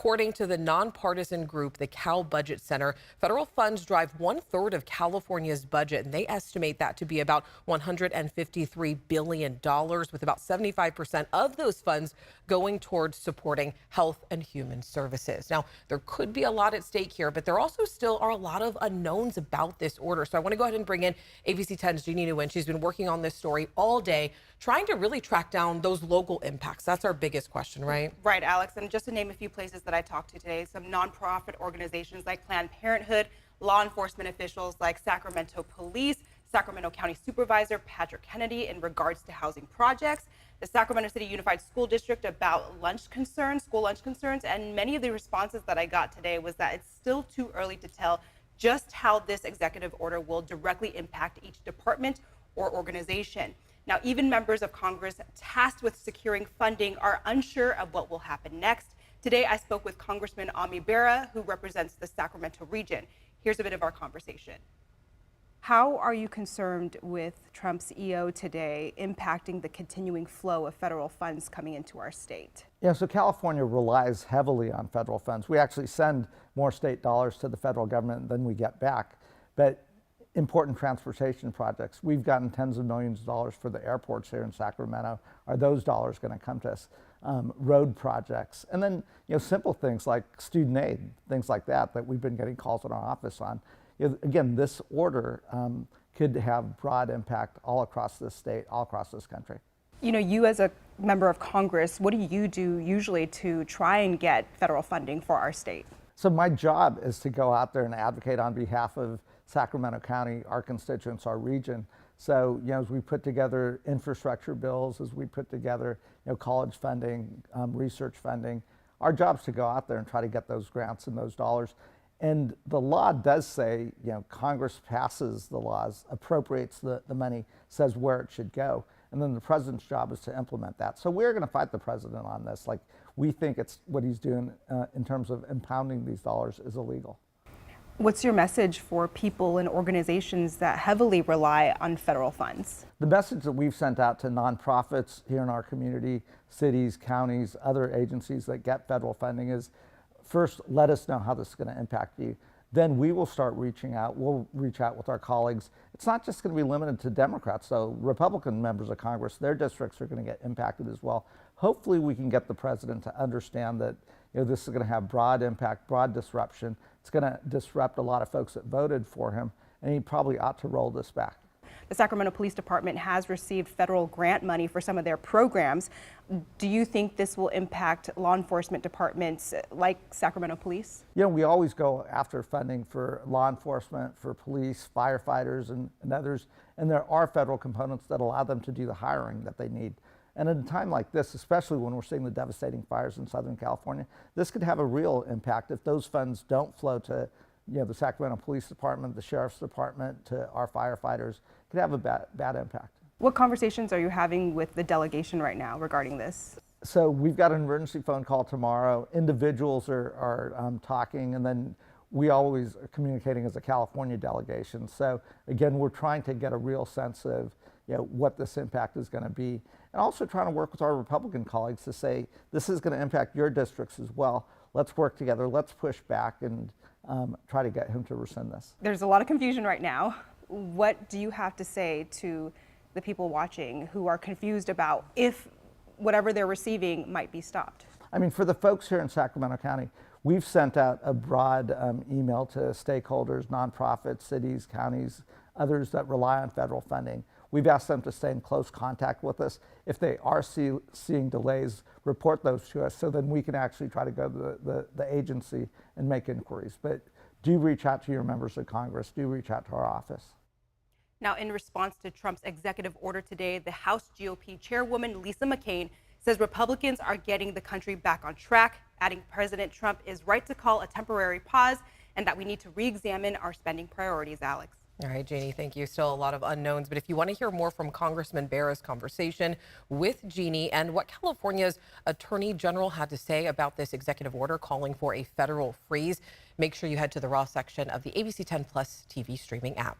According to the nonpartisan group, the Cal Budget Center, federal funds drive 1/3 of California's budget, and they estimate that to be about $153 billion, with about 75% of those funds going towards supporting health and human services. Now, there could be a lot at stake here, but there also still are a lot of unknowns about this order. So I want to go ahead and bring in ABC 10's Jeannie Nguyen. She's been working on this story all day, trying to really track down those local impacts. That's our biggest question, right? Right, Alex. And just to name a few places that I talked to today, some nonprofit organizations like Planned Parenthood, law enforcement officials like Sacramento Police, Sacramento County Supervisor Patrick Kennedy in regards to housing projects, the Sacramento City Unified School District about school lunch concerns, and many of the responses that I got today was that it's still too early to tell just how this executive order will directly impact each department or organization. Now, even members of Congress tasked with securing funding are unsure of what will happen next. Today, I spoke with Congressman Ami Bera, who represents the Sacramento region. Here's a bit of our conversation. How are you concerned with Trump's EO today impacting the continuing flow of federal funds coming into our state? Yeah, so California relies heavily on federal funds. We actually send more state dollars to the federal government than we get back. But important transportation projects, we've gotten tens of millions of dollars for the airports here in Sacramento. Are those dollars going to come to us? Road projects, and then simple things like student aid, things like that we've been getting calls in our office on. Again, this order could have broad impact all across this state, all across this country. You as a member of Congress, what do you do usually to try and get federal funding for our state? So my job is to go out there and advocate on behalf of Sacramento County, our constituents, our region. So, as we put together infrastructure bills, as we put together, college funding, research funding, our job is to go out there and try to get those grants and those dollars. And the law does say, Congress passes the laws, appropriates the money, says where it should go. And then the president's job is to implement that. So we're going to fight the president on this. We think it's what he's doing in terms of impounding these dollars is illegal. What's your message for people and organizations that heavily rely on federal funds? The message that we've sent out to nonprofits here in our community, cities, counties, other agencies that get federal funding is, first, let us know how this is going to impact you. Then we will start reaching out. We'll reach out with our colleagues. It's not just going to be limited to Democrats. So Republican members of Congress, their districts are going to get impacted as well. Hopefully we can get the president to understand that this is going to have broad impact, broad disruption. It's going to disrupt a lot of folks that voted for him, and he probably ought to roll this back. The Sacramento Police Department has received federal grant money for some of their programs. Do you think this will impact law enforcement departments like Sacramento Police? We always go after funding for law enforcement, for police, firefighters, and others. And there are federal components that allow them to do the hiring that they need. And at a time like this, especially when we're seeing the devastating fires in Southern California, this could have a real impact if those funds don't flow to the Sacramento Police Department, the Sheriff's Department, to our firefighters. It could have a bad impact. What conversations are you having with the delegation right now regarding this? So we've got an emergency phone call tomorrow. Individuals are talking, and then we always are communicating as a California delegation. So again, we're trying to get a real sense of what this impact is going to be, and also trying to work with our Republican colleagues to say this is going to impact your districts as well. Let's work together. Let's push back and try to get him to rescind this. There's a lot of confusion right now. What do you have to say to the people watching who are confused about if whatever they're receiving might be stopped? I mean, for the folks here in Sacramento County, we've sent out a broad email to stakeholders, nonprofits, cities, counties, others that rely on federal funding. We've asked them to stay in close contact with us. If they are seeing delays, report those to us so then we can actually try to go to the agency and make inquiries. But do reach out to your members of Congress. Do reach out to our office. Now, in response to Trump's executive order today, the House GOP chairwoman Lisa McCain says Republicans are getting the country back on track, adding President Trump is right to call a temporary pause and that we need to re-examine our spending priorities, Alex. All right, Jeannie, thank you. Still a lot of unknowns, but if you want to hear more from Congressman Bera's conversation with Jeannie and what California's Attorney General had to say about this executive order calling for a federal freeze, make sure you head to the Raw section of the ABC 10 Plus TV streaming app.